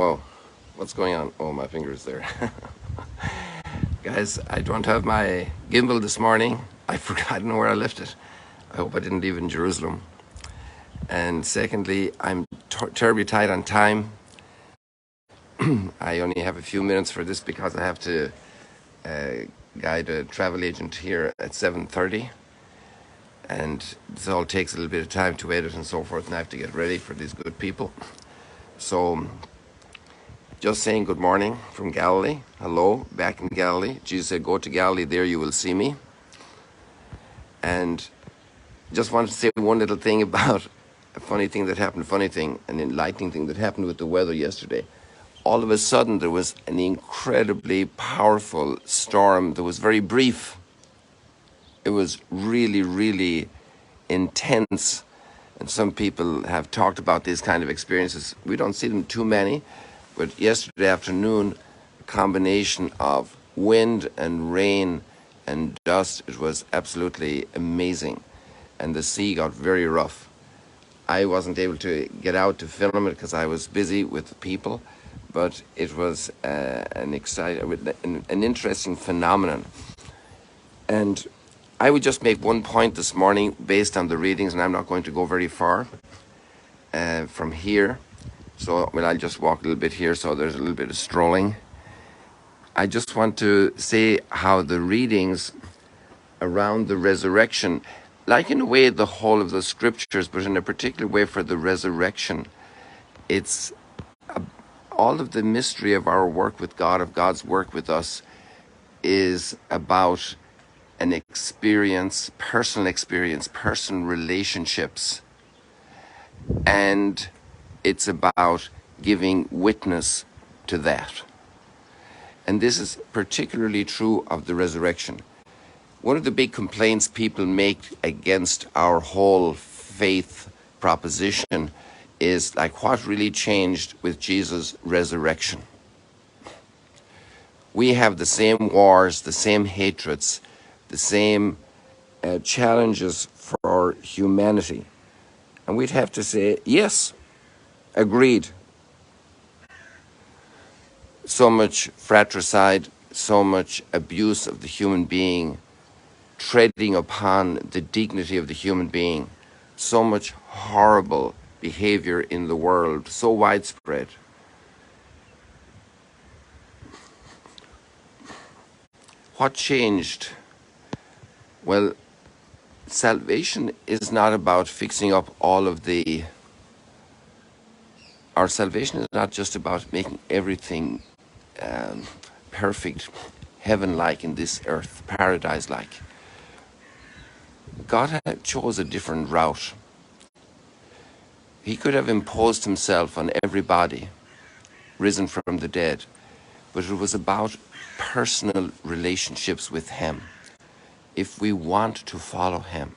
Whoa, what's going on? Oh, my finger's there. Guys, I don't have my gimbal this morning. I forgot, I don't know where I left it. I hope I didn't leave it in Jerusalem. And secondly, I'm terribly tight on time. I only have a few minutes for this because I have to guide a travel agent here at 7:30. And this all takes a little bit of time to edit and so forth, and I have to get ready for these good people. So, just saying good morning from Galilee. Hello, back in Galilee. Jesus said, go to Galilee, there you will see me. And just wanted to say one little thing about a funny thing, an enlightening thing that happened with the weather yesterday. All of a sudden, there was an incredibly powerful storm that was very brief. It was really, really intense. And some people have talked about these kind of experiences. We don't see them too many, but yesterday afternoon, a combination of wind and rain and dust, it was absolutely amazing. And the sea got very rough. I wasn't able to get out to film it because I was busy with people, but it was an interesting phenomenon. And I would just make one point this morning based on the readings, and I'm not going to go very far from here. So, I'll just walk a little bit here, so there's a little bit of strolling. I just want to say how the readings around the resurrection, like in a way the whole of the scriptures, but in a particular way for the resurrection, it's all of the mystery of our work with God, of God's work with us, is about an experience, personal relationships. And it's about giving witness to that. And this is particularly true of the resurrection. One of the big complaints people make against our whole faith proposition is like what really changed with Jesus' resurrection. We have the same wars, the same hatreds, the same challenges for humanity. And we'd have to say, yes, agreed. So much fratricide, so much abuse of the human being, treading upon the dignity of the human being, so much horrible behavior in the world, so widespread. What changed? Well, salvation is not about fixing up all of the... Our salvation is not just about making everything perfect, heaven-like in this earth, paradise-like. God chose a different route. He could have imposed himself on everybody, risen from the dead, but it was about personal relationships with him. If we want to follow him,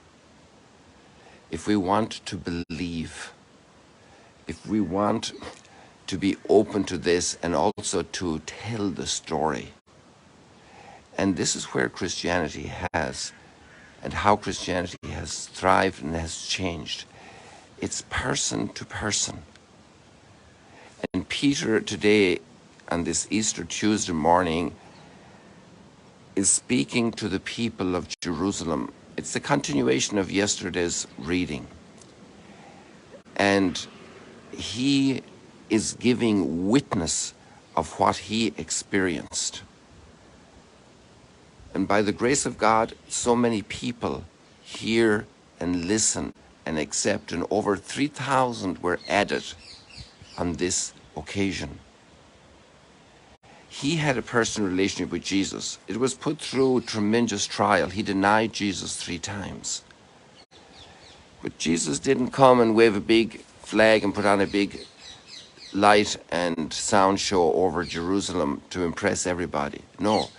if we want to believe, if we want to be open to this and also to tell the story. And this is where Christianity has, and how Christianity has thrived and has changed. It's person to person. And Peter today, on this Easter Tuesday morning, is speaking to the people of Jerusalem. It's the continuation of yesterday's reading. And he is giving witness of what he experienced. And by the grace of God, so many people hear and listen and accept, and over 3,000 were added on this occasion. He had a personal relationship with Jesus. It was put through tremendous trial. He denied Jesus 3 times. But Jesus didn't come and wave a big flag and put on a big light and sound show over Jerusalem to impress everybody. No,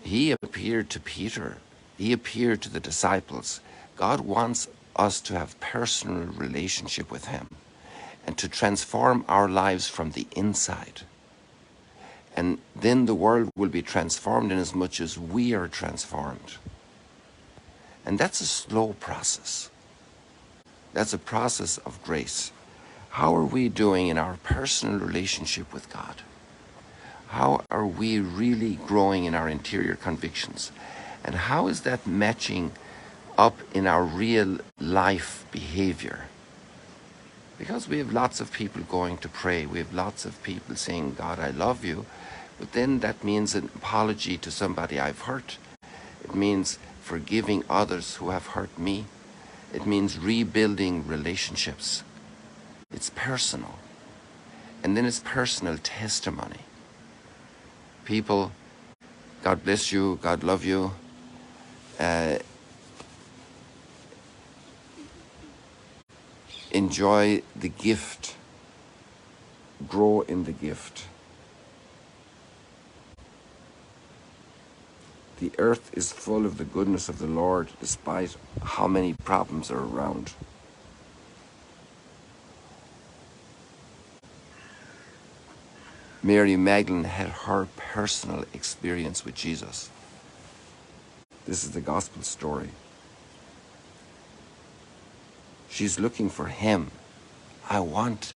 he appeared to Peter. He appeared to the disciples. God wants us to have personal relationship with him and to transform our lives from the inside. And then the world will be transformed in as much as we are transformed. And that's a slow process. That's a process of grace. How are we doing in our personal relationship with God? How are we really growing in our interior convictions? And how is that matching up in our real life behavior? Because we have lots of people going to pray. We have lots of people saying, God, I love you. But then that means an apology to somebody I've hurt. It means forgiving others who have hurt me. It means rebuilding relationships. It's personal. And then it's personal testimony. People, God bless you, God love you. Enjoy the gift. Grow in the gift. The earth is full of the goodness of the Lord, despite how many problems are around. Mary Magdalene had her personal experience with Jesus. This is the gospel story. She's looking for him. I want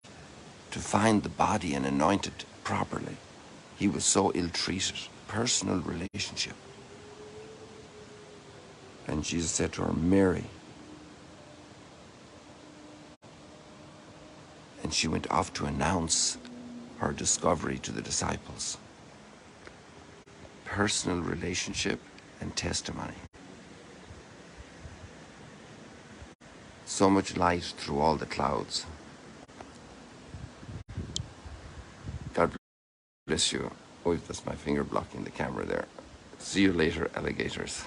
to find the body and anoint it properly. He was so ill-treated. Personal relationship. And Jesus said to her, Mary. And she went off to announce her discovery to the disciples. Personal relationship and testimony. So much light through all the clouds. God bless you. Oh, that's my finger blocking the camera there. See you later, alligators.